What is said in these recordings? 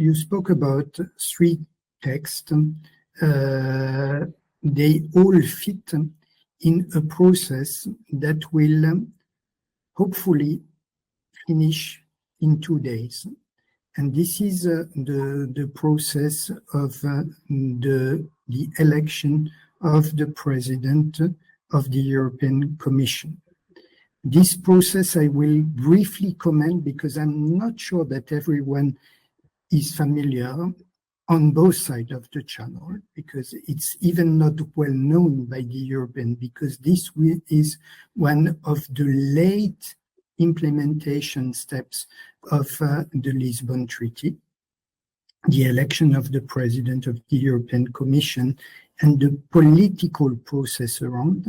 you spoke about three texts. They all fit in a process that will hopefully finish in 2 days. And this is the process of the election of the President of the European Commission. This process I will briefly comment because I'm not sure that everyone is familiar on both sides of the channel, because it's even not well known by the European, because this is one of the late implementation steps of the Lisbon Treaty, the election of the President of the European Commission and the political process around.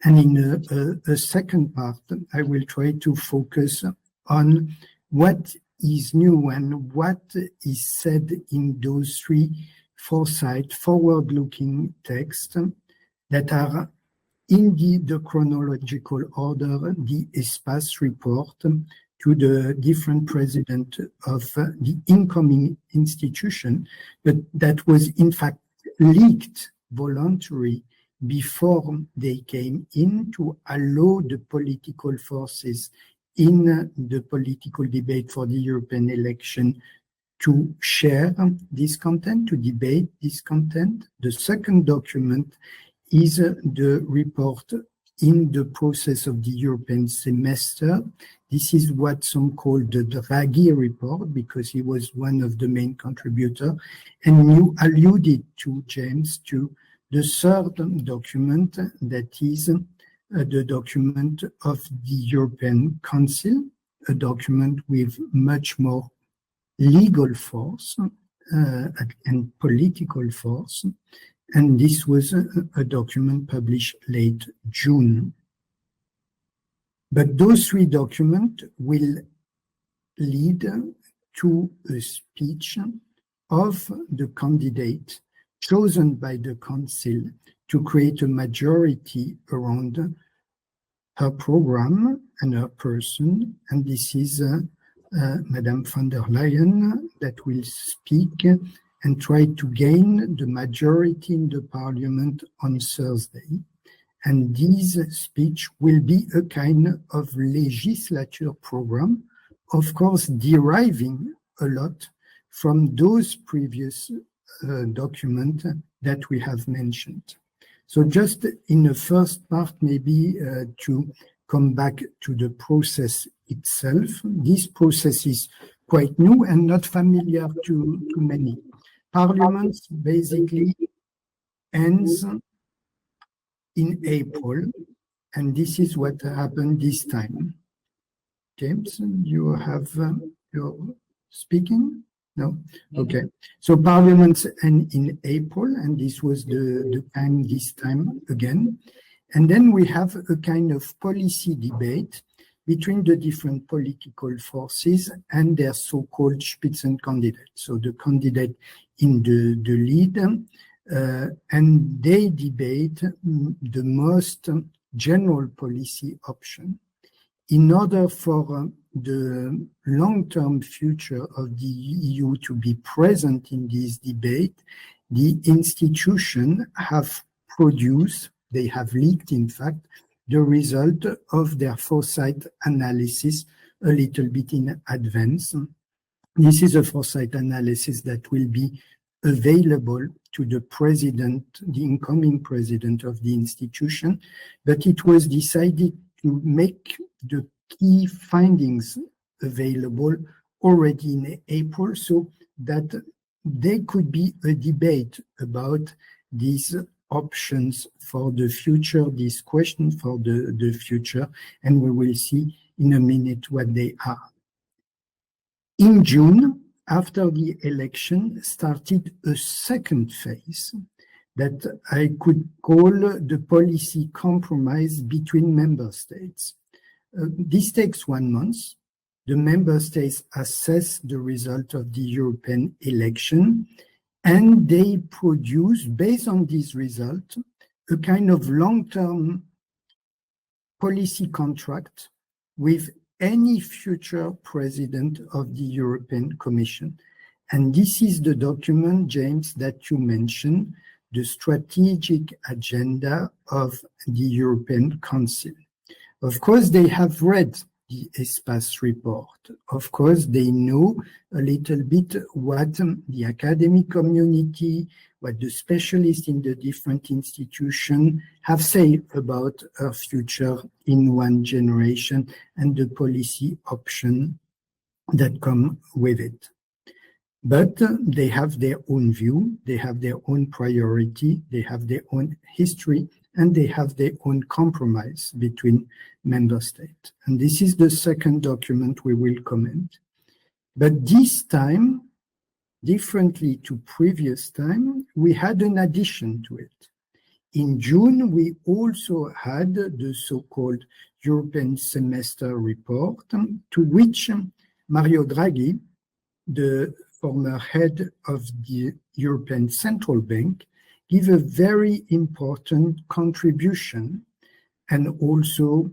And in a second part, I will try to focus on what is new and what is said in those three foresight, forward-looking texts that are in the chronological order, the Espace report to the different president of the incoming institution, but that was in fact leaked voluntarily before they came in to allow the political forces in the political debate for the European election to share this content, to debate this content. The second document is the report in the process of the European semester. This is what some call the Draghi report, because he was one of the main contributors. And you alluded to, James, to the third document, that is the document of the European Council, a document with much more legal force and political force. And this was a document published late June. But those three documents will lead to a speech of the candidate chosen by the Council to create a majority around her program and her person. And this is Madame von der Leyen that will speak and try to gain the majority in the parliament on Thursday. And this speech will be a kind of legislature program, of course, deriving a lot from those previous documents that we have mentioned. So just in the first part, maybe to come back to the process itself. This process is quite new and not familiar to many. Parliament basically ends in April, and this is what happened this time. James, you have your speaking? No? Okay. So Parliament ends in April, and this was the time this time again. And then we have a kind of policy debate between the different political forces and their so-called Spitzenkandidat, so the candidate in the lead, and they debate the most general policy option. In order for the long-term future of the EU to be present in this debate, the institutions have produced, they have leaked, in fact, the result of their foresight analysis a little bit in advance. This is a foresight analysis that will be available to the president, the incoming president of the institution, but it was decided to make the key findings available already in April so that there could be a debate about these options for the future, this question for the future, and we will see in a minute what they are. In June, after the election, started a second phase that I could call the policy compromise between member states. This takes 1 month. The member states assess the result of the European election, and they produce, based on this result, a kind of long-term policy contract with any future president of the European Commission. And this is the document, James, that you mentioned, the strategic agenda of the European Council. Of course, they have read the ESPACE report. Of course, they know a little bit what the academic community, what the specialists in the different institutions have said about our future in one generation and the policy option that come with it. But they have their own view, they have their own priority, they have their own history, and they have their own compromise between member states. And this is the second document we will comment. But this time, differently to previous time, we had an addition to it. In June, we also had the so-called European Semester report, to which Mario Draghi, the former head of the European Central Bank, give a very important contribution and also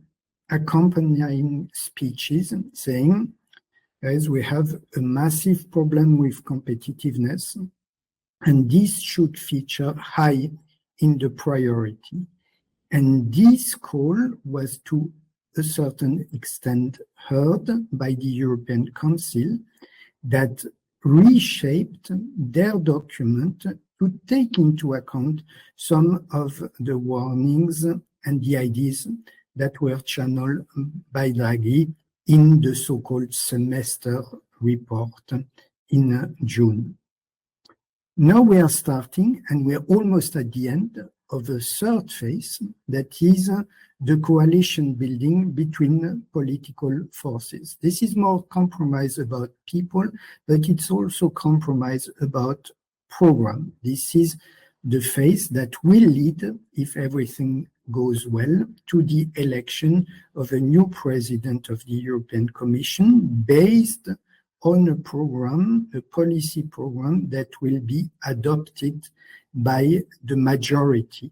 accompanying speeches saying, guys, we have a massive problem with competitiveness, and this should feature high in the priority. And this call was to a certain extent heard by the European Council that reshaped their document to take into account some of the warnings and the ideas that were channeled by Draghi in the so-called semester report in June. Now we are starting, and we are almost at the end of a third phase, that is the coalition building between political forces. This is more compromise about people, but it's also compromise about program. This is the phase that will lead, if everything goes well, to the election of a new president of the European Commission based on a program, a policy program that will be adopted by the majority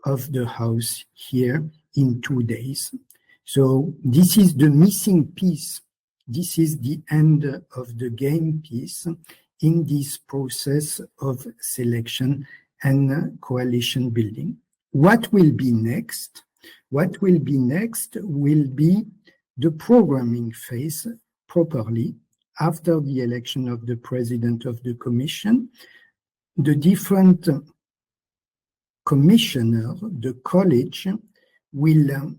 of the House here in 2 days. So this is the missing piece. This is the end of the game piece in this process of selection and coalition building. What will be next? What will be next will be the programming phase properly after the election of the president of the Commission. The different commissioners, the college, will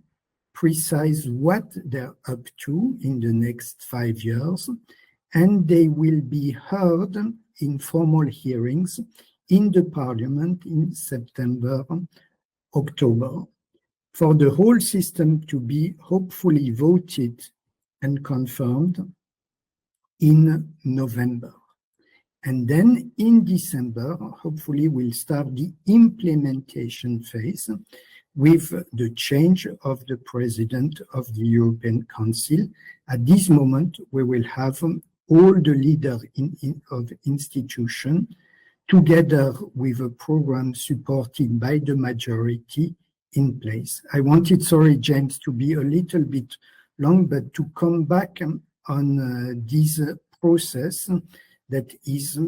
precise what they're up to in the next 5 years, and they will be heard in formal hearings in the Parliament in September, October, for the whole system to be hopefully voted and confirmed in November. And then in December, hopefully we'll start the implementation phase with the change of the president of the European Council. At this moment, we will have all the leaders of institutions together with a program supported by the majority in place. I wanted, sorry, James, to be a little bit long, but to come back on this process that is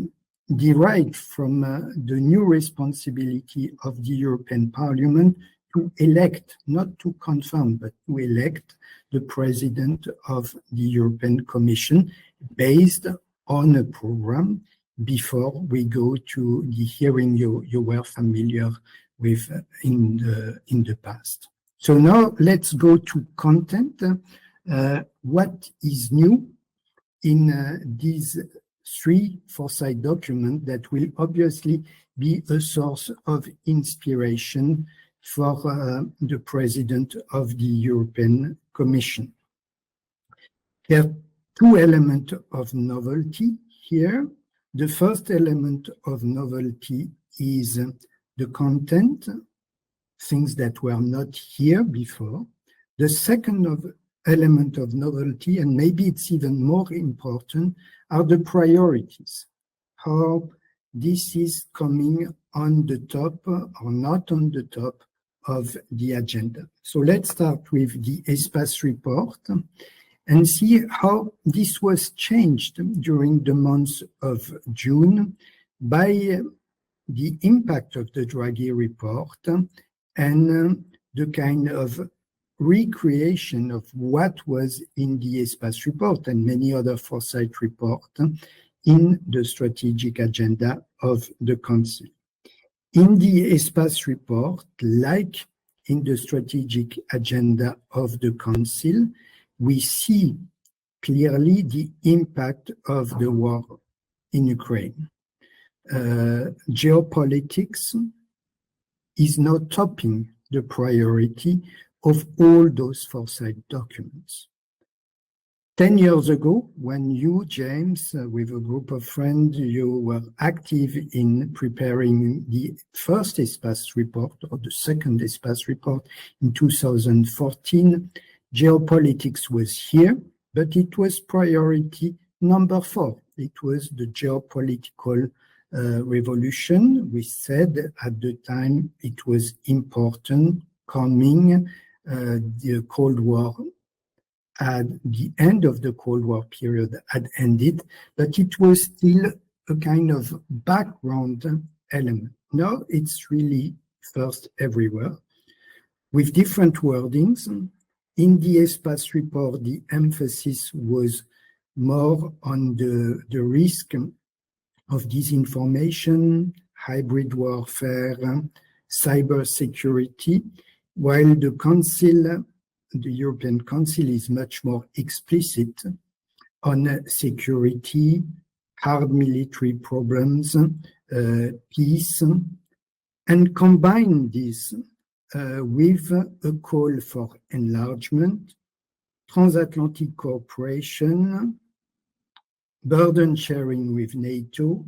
derived from the new responsibility of the European Parliament to elect, not to confirm, but to elect the president of the European Commission based on a program before we go to the hearing you were familiar with in the past. So now let's go to content. What is new in these 3 foresight documents that will obviously be a source of inspiration for the president of the European Commission. There are 2 elements of novelty here. The first element of novelty is the content, things that were not here before. The second element of novelty, and maybe it's even more important, are the priorities. How this is coming on the top or not on the top of the agenda. So let's start with the ESPACE report. and see how this was changed during the month of June by the impact of the Draghi report and the kind of recreation of what was in the Espace report and many other foresight reports in the strategic agenda of the Council. In the Espace report, like in the strategic agenda of the Council, we see clearly the impact of the war in Ukraine. Geopolitics is now topping the priority of all those foresight documents. 10 years ago, when you, James, with a group of friends, you were active in preparing the first Espace report or the second Espace report in 2014, geopolitics was here, but it was priority number 4. It was the geopolitical revolution. We said at the time it was important coming the Cold War. At the end of the Cold War period had ended, but it was still a kind of background element. Now it's really first everywhere with different wordings. In the Espace report, the emphasis was more on the risk of disinformation, hybrid warfare, cybersecurity, while the Council, the European Council, is much more explicit on security, hard military problems, peace, and combine this with a call for enlargement, transatlantic cooperation, burden sharing with NATO,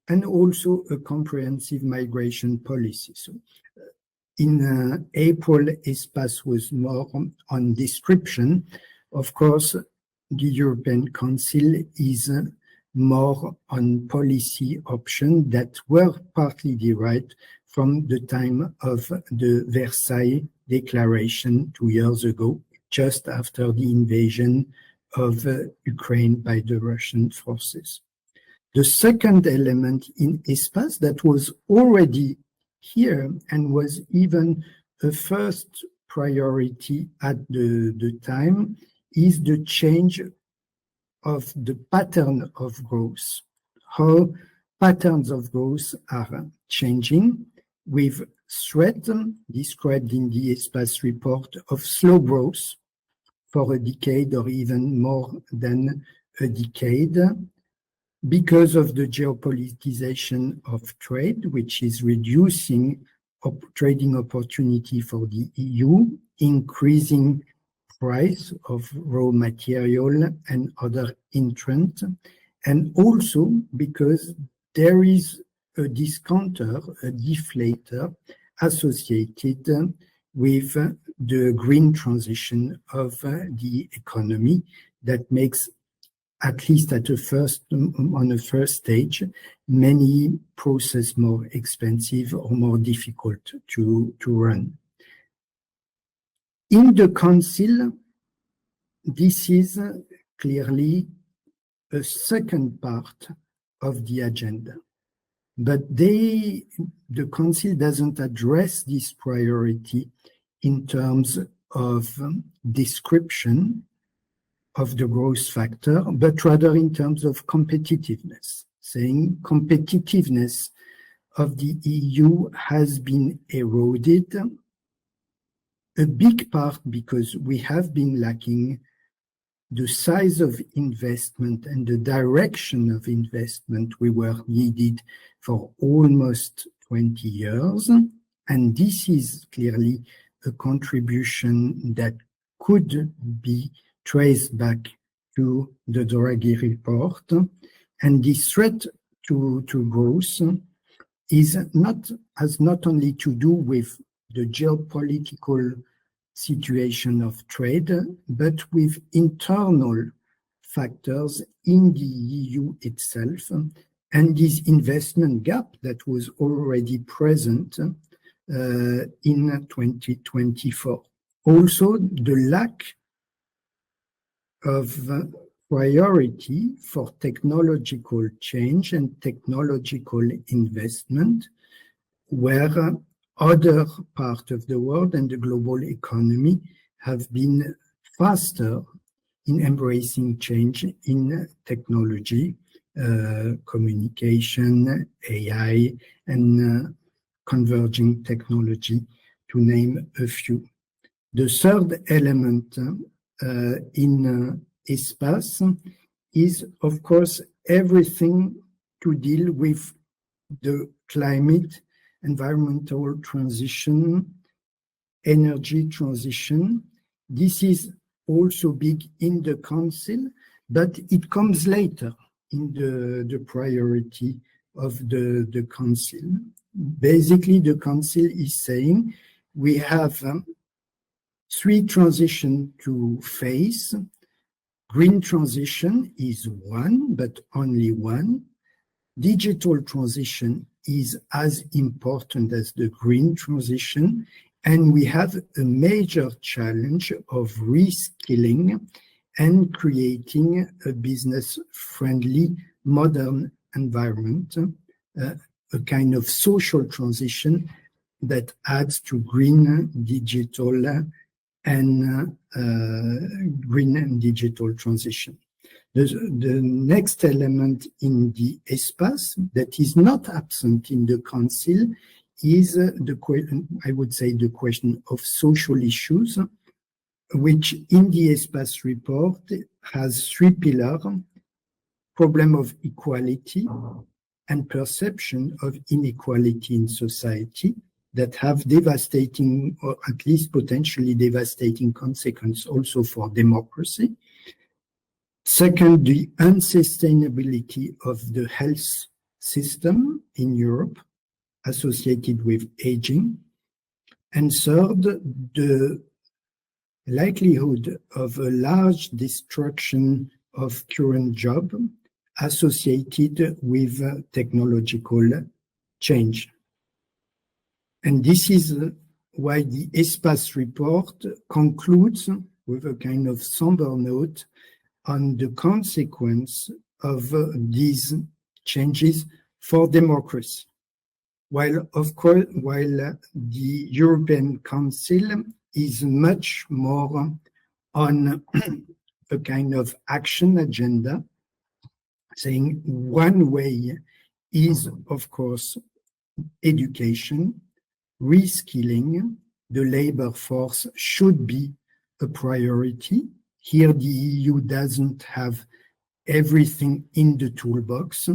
and also a comprehensive migration policy. So, in April, Espace was more on description. Of course, the European Council is more on policy options that were partly derived from the time of the Versailles Declaration 2 years ago, just after the invasion of Ukraine by the Russian forces. The second element in Espace that was already here and was even a first priority at the time is the change of the pattern of growth, how patterns of growth are changing with threat described in the Espace report of slow growth for a decade or even more than a decade, because of the geopolitization of trade, which is reducing trading opportunity for the EU, increasing price of raw material and other intrants, and also because there is a discounter, a deflator associated with the green transition of the economy that makes, at least at on the first stage, many processes more expensive or more difficult to run. In the Council, this is clearly a second part of the agenda. But the Council doesn't address this priority in terms of description of the growth factor, but rather in terms of competitiveness, saying competitiveness of the EU has been eroded, a big part because we have been lacking the size of investment and the direction of investment we were needed for almost 20 years. And this is clearly a contribution that could be traced back to the Draghi report. And this threat to growth has not only to do with the geopolitical situation of trade, but with internal factors in the EU itself, and this investment gap that was already present in 2024. Also, the lack of priority for technological change and technological investment, where other parts of the world and the global economy have been faster in embracing change in technology, communication, AI, and converging technology, to name a few. The third element in espace is, of course, everything to deal with the climate, environmental transition, energy transition. This is also big in the Council, but it comes later in the priority of the Council. Basically, the Council is saying we have three transitions to face. Green transition is one, but only one. Digital transition is as important as the green transition, and we have a major challenge of reskilling and creating a business-friendly, modern environment, a kind of social transition that adds to green, digital, and green and digital transition. The next element in the espace that is not absent in the Council is I would say the question of social issues, which in the espace report has three pillars: problem of equality and perception of inequality in society that have devastating, or at least potentially devastating, consequences also for democracy. Second, the unsustainability of the health system in Europe associated with aging. And third, the likelihood of a large destruction of current jobs associated with technological change. And this is why the espace report concludes with a kind of somber note on the consequence of these changes for democracy. While, of course, the European Council is much more on a kind of action agenda, saying one way is, of course, education, reskilling. The labor force should be a priority. Here, the EU doesn't have everything in the toolbox.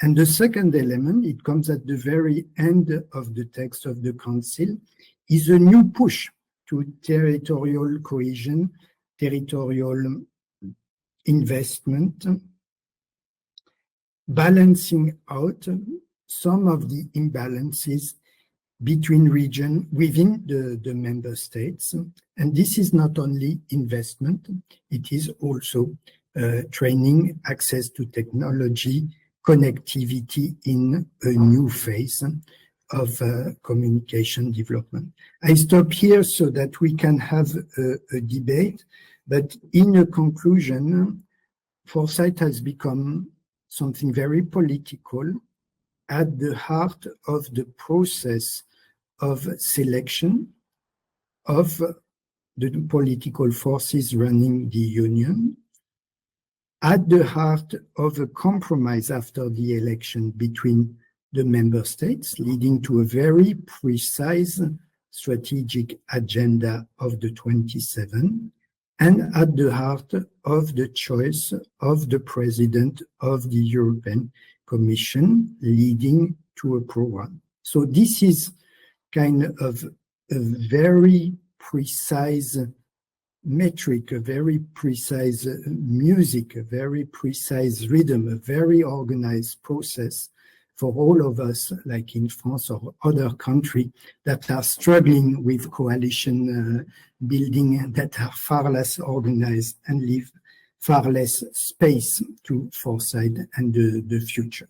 And the second element, it comes at the very end of the text of the Council, is a new push to territorial cohesion, territorial investment, balancing out some of the imbalances between regions within the member states. And this is not only investment, it is also training, access to technology, connectivity in a new phase of communication development. I stop here so that we can have a debate, but in a conclusion, foresight has become something very political at the heart of the process of selection of the political forces running the Union, at the heart of a compromise after the election between the member states, leading to a very precise strategic agenda of the 27, and at the heart of the choice of the president of the European Commission, leading to a program. So this is kind of a very precise metric, a very precise music, a very precise rhythm, a very organized process for all of us, like in France or other countries that are struggling with coalition building, that are far less organized and leave far less space to foresight and the future.